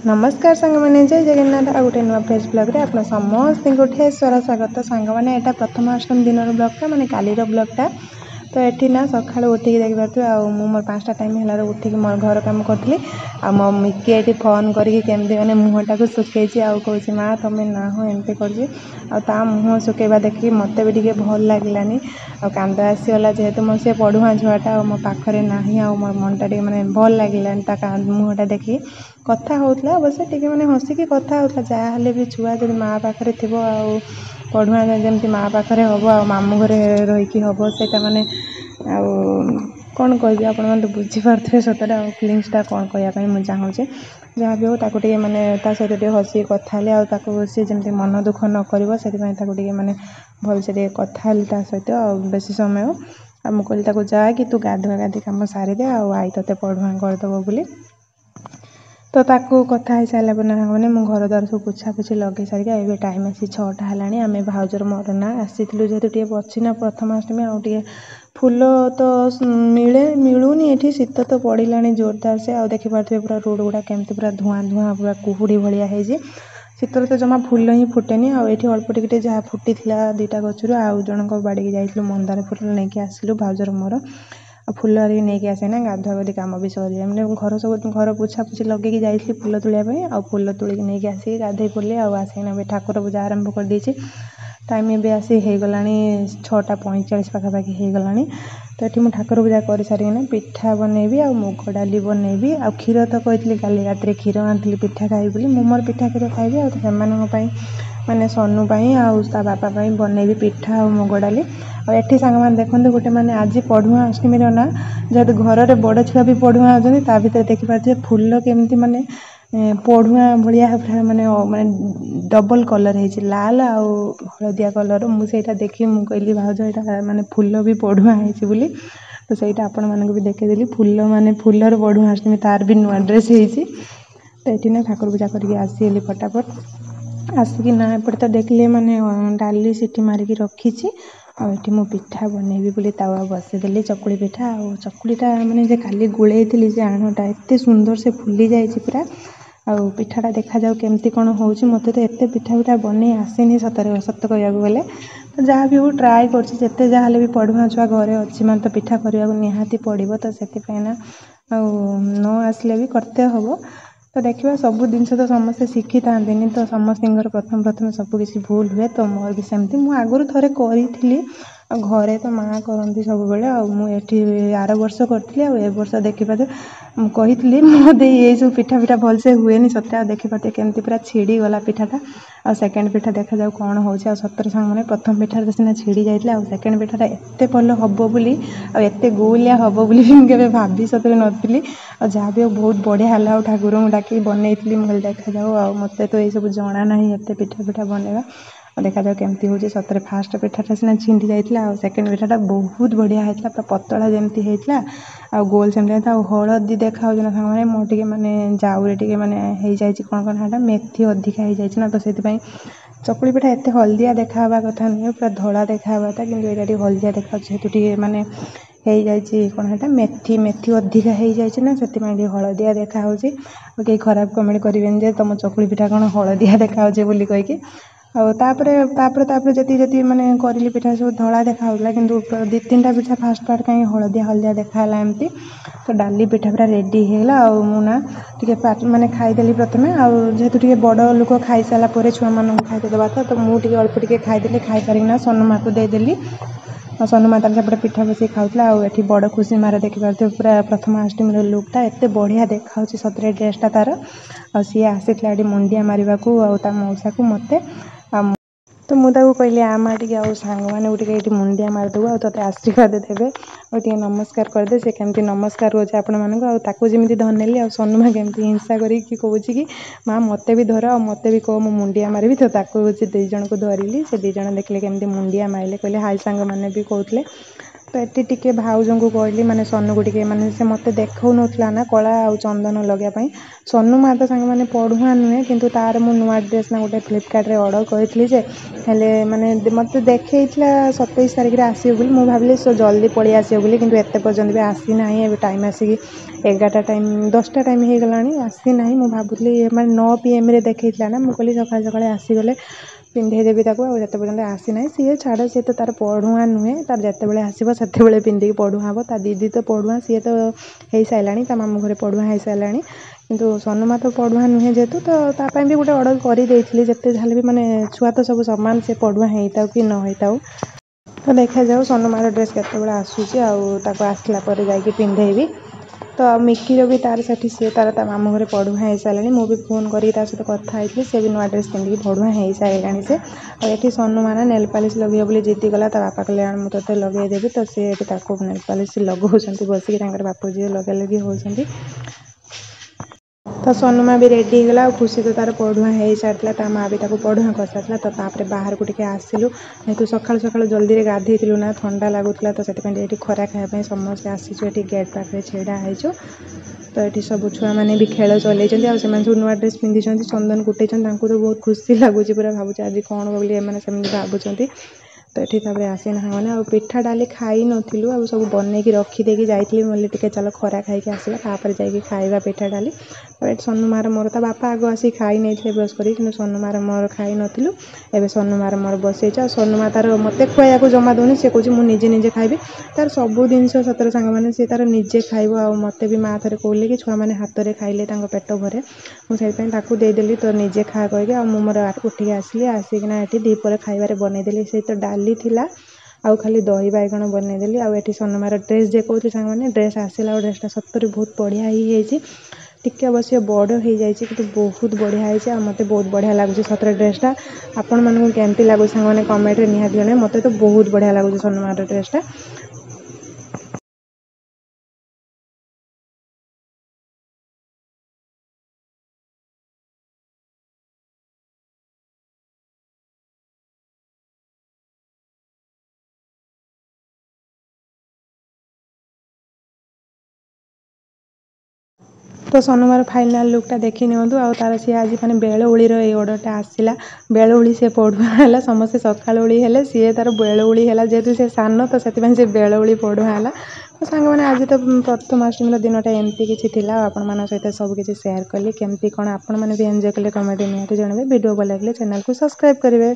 नमस्कार सांग मैंने जय जगन्नाथ आ गोटे नुआ फ्रेश ब्लॉग रे आपन समस्त गोटेश्वर स्वागत सांग मैंने एटा प्रथमाष्टमी दिन ब्लॉगटा माने कालीर ब्लॉगटा। तो ये ना सका उठिक देखिपे मोर 5टा टाइम है उठिक मोर घर कम करी आ मो मिकी ये फोन करके केमती मैंने मुहटा को सुखई कौच माँ तुम ना हो एमती कर मुह सुखेबा देखिए मत भी टे भल लगलानी कांद आसीगला जेहेतु मो से पढ़ुआ छुआटा मो पाखे ना मोर मनटा टे मैंने भल लगलानी मुहटा देखी कथा होता अवश्य टे मैंने हसिकी कथा होता जहाँ भी छुआ जब माँ पाखे थी पढ़ुआ जमी माँ पाखे हम आ मामू घरे रहीकि हम से मैंने कौन कह आप बुझीपे सतरे फिलिंगसटा कौन कहवाई मुझे चाहूँगी जहाँ भी हो मैंने सहित हसी कथा सी जमी मन दुख न कर मैंने भल से कथा सहित बेसी समय मुझे कहली जा कि तू गाधुआ गाधी कम सारीदे आई ते पढ़ुआ करदेव बोली। तो ताकू कथा हो सारा मैंने मो घर द्वार सब पोछा पोछी लगे सारिका ये टाइम आसी 6टा है आम भाउजर मोर ना आसीलु जेहतु टे अच्छी ना प्रथमाष्टमी आए फूल तो मिले मिलूनी ये शीत तो पड़ा जोरदार से देखिपे पूरा रोड गुड़ा केमती पूरा धुआं धुआं पूरा कुहुड़ी भाया शीत तो जमा फूल ही फुटेनि आठ अल्प टिके जहाँ फुटी 2टा गचर आउ जनक बाड़ी की जाइलु मंदार फूल नहीं आसिलु भाउजर मोर फूल हरिक नहीं आसे ना गाधुआ गाधी कम भी सर मैंने घर सब घर पोछा पोछी लगे जाइली फूल तोड़ापी आ फूल तोड़िक नहीं आसिक गाधे पड़े आसिक ठाकुर पूजा आरंभ कर देछि टाइम ए आसी हो गला 6:45 पाखापाखि हो गला। तो ये मुझे ठाकुर पूजा कर सारिकिना पिठा बनैबी आ मुग डाली बनैबी आ क्षीर तो कही काली रात क्षीर आनी पिठा खाइबी मोर पिठा क्षीर खाइबी आ माने सनु आ बापा बनैबी पिठा और मुग डाली आठी सांग मैंने देखते गोटे मैंने आज पढ़ुआ अष्टमी ना जब घर में बड़ छुआ भी पढ़ुआ होती ता भर देखिपे फूल केमती माने पढ़ुआ भाया माने माने डबल कलर है लाल आ हलदिया कलर मुझे देखी मुझे भाज यहाँ माने फूल भी पढ़ुआ है तो सहीटा आपण मानक भी देखीदेली फूल माने फूलर पढ़ुआ अष्टमी तार भी नुआ ड्रेस होती तो ये ना ठाकुर पूजा करके आसीगली फटाफट आसिक ना एपटे तो देखिए माने डाली सीटी मारिकी रखी आठी मु पिठा बनैबी बोली तावा बसईदेली चकुली पिठा आ चकुलीटा मैंने काली गोलई थी से आणटा एत सुंदर से फुली जाए पूरा आ पिठाटा देखा जाऊ केमती कौन हो मत तो एत पिठा पिठा बन आसेनी सतरे सत कह गले तो जहाँ भी हो ट्राए करते जहाँ भी पढ़ुआ छुआ घरे अच्छी मैं तो पिठा करने को निहाती पड़ो तो से न आसले भी करते हम तो देखा सब जिनस तो समस्ते शिखी था तो समस्त प्रथम प्रथम सबकि भूल हुए तो मोर भी सेमती मुझे आगुरी थे करी घरे तो माँ करती सब बेले आर वर्ष करी ए वर्ष देखिपे कही मत ये सब पिठा पिठा भल से हुए सतरे देखिपे केमती पूरा छिड़ी गला पिठाटा आ सेकेंड पिठा देखा जाऊ कौन हो सतर सांग मैंने प्रथम पिठा सीना छिड़ी जाता और सेकेंड पिठाटा एत भल हम बोली आत गोलिया हम बोली भी भाभी सतरे नी और जहाँ भी बहुत बढ़िया है ठाकुर को डाक बनई मुझे देखा जाऊ मत तो ये सब जना ना एत पिठा पिठा बनवा देखा जाऊ केमती हो सतरे फास्ट पिठाटा सीना छिंडी जाता और सेकेंड पिठाटा बहुत बढ़िया होता पूरा पतला जमती होता आ गोल सेमती होता हलदी देखा ना सांग मैंने मोटे माने जाऊे टे मैंने हो जाए कौन कौन है मेथी अधिका हो जाए ना तो से चकुली पिठा एत हलदिया देखा कथा नुहे पूरा धला देखा था कि ये हलदिया देखा जेहतु माने हो जाए कौन है मेथी मेथी अधिका हो जाए ना से हलदिया देखा कहीं खराब कमेंट करेंगे तुम चकुली पिठा कौन हलदिया देखा बोली कहीकि जी जी मैंने करी पिठा सब धला देखा कि 2-3टा पिठा फास्ट पार्ट कहीं हलदिया हलदिया देखाला एमती तो डाली पिठा पूरा रेडी होगा आ मुना टे मैंने खाईदेली प्रथम जेहेतु टे बड़ लोक खाई सारापर छुआ मान खाई देवा तो मुझे अल्प टे खाईदेली खाई सारिकिना सन्नुमा को देदेली और सन्नुमा तार सेपटे पिठा बस खाऊला आठ बड़ खुशी मारे देखिपे पूरा प्रथमाष्टमी लुकटा एत बढ़िया देखा सतरे ड्रेसटा तार आ सी आसीला मुंडिया मारे मौसा को मत तो मुझे कहली आमा टे सांग मैंने ये मुंडिया मारिदेबू आ ते आशीर्वाद देवे और नमस्कार करदे से केमती नमस्कार रोचे आपण मानक जमी धनेली आ सन्नुमा केमती हिंसा करी कौच कि माँ मत भी धर मत भी कह मु मुंडिया मारि तो दुई जन को धरली से 2 जन देखले केमती मुंडिया मारे कहले हाई सांग मैंने भी कहते तो ये टिके भाउजों को कहली माने सनु को टिके माने से मते देखौ नथला ना कला आ चंदन लगे पई सनु मा तो सांग माने पढ़ुआ नुहे किंतु तार मु नुआ ड्रेस ना गोटे फ्लिपकार्ट रे ऑर्डर करथली जे हेले माने मते देखैतला 27 तारिख रे आसीयो बोली मु भाबली सो जल्दी पळी आसीयो बोली किंतु एते पर्यंत भी आसी नाही एबे टाइम आसी 11टा टाइम 10टा टाइम हे गलानी आसी नाही मु भाबुतली माने 9 पीएम रे देखैतला ना मु कहली सकाळ सकाळ आसी गले पिंधे देबी ताको आ जते पर्यंत आसी नाही सी छाड़ सी तो तार पढ़ुआ नुहे तार जते बेले आसीबो सते बेले पिंधि पढ़ुआ हबो ता दीदी तो पढ़ुआ सी तो हेई साइलानी ता मामू घरे पढ़ुआ हेई साइलानी किंतु सनुमा तो पढ़ुआ नुहे जेतु तो ता पई भी गोटे ऑर्डर करि देइथली जते झाले भी माने छुआ तो सब समान से पढ़ुआ हेइताउ कि न हेइताउ तो देखा जाऊ सनुमार ड्रेस केते बेले आसुची आ ताको आसला पर जाई पिंधेबी तो मिक्कीर भी तार से सी तार ता मामू घरे पढ़ुआ हो सारे मुझे फोन करी सहित कथा होती सी भी नुआ ड्रेस पिंधिकी पढ़ुआ हो सारे से और सनुमाना नेल पालिश लगे बोली जिद्दी गला बापा कहले मुझे लगेदेवी तो सी नेल पालिश लगाऊँ बसिक बापू जी लगे लगे होती तो सनुमा भी रेडी होगा और खुशी तो तार पढ़ुआ हो सारी ता माँ भी पढ़ुआ कर सारा तो तापर बाहर को टे आसिलु जेहतु सका सका जल्दी गाधेलु ना ठंडा लगुला तो से खरा खायापी समस्त आसीचु ये गेट पाखे छेड़ा होइचु तो ये सब छुआ मैंने भी खेल चल सब नुआ ड्रेस पिंधि चंदन कुटे तो बहुत खुशी लगुच पूरा भावुँ आज कौन बोली भावुं तो ये आसीना मैंने आ पिठा डाली खाई नु आ सब बनई रखीदे जाइली बोले टे चल खरा खाई आसला तापर जाकि खाଇବା पिठा डाली और ये सनुमार मोर ता बापा आग आसी खाई नहीं ब्रश कर सनुमार मोर खाई नु एवं सनुमार मोर बसईच सनुमा तार मत खुआ जमा दूनी सी कहे मुझे निजे खाइबी तार सब जिन सतर सांग मैंने सी तार निजे खाइब आ मत भी माँ थे कहले कि छुआ मैंने हाथ में खाइले पेट भरे मुझे देदेली तो निजे खा कह मोर उठिक आसली आसिकना ये दीपर खाइबार बनईदेली से तो डाली थिला आउ खाली दही बैगण बनईदेली आउ सनुमार ड्रेस जे कहते सांग मैंने ड्रेस आसला और ड्रेसटा सतरे बहुत बढ़िया ही टिके अवश्य बड़ हो जाए कि बहुत बढ़िया है मत बहुत बढ़िया लगुच सतरे ड्रेसटा आपण मानक केमती लगुच सांग मैंने कमेंट निहाती जने मत तो बहुत बढ़िया लगुच सनुमार ड्रेसटा। तो सनुमार फाइनाल लुकटा देखी नियंतु आ तार सी आज माने बेलउलीर ए ऑर्डरटा आसला बेलउली से पढ़ुआ है समस्त सकाळउली हेले सी तार बेलउली है जेहेतु से सान तो से बेलउली पढ़ुआ है तो सांग मैंने आज तो प्रथमाष्टमी दिनटा एमती किसी आपण मान सहित सब किसी शेयर कली केमती कौन आपण मैंने भी एंजॉय कले कमेंट निहाती जनइबे वीडियो भल लगे चैनल को सब्सक्राइब करेंगे।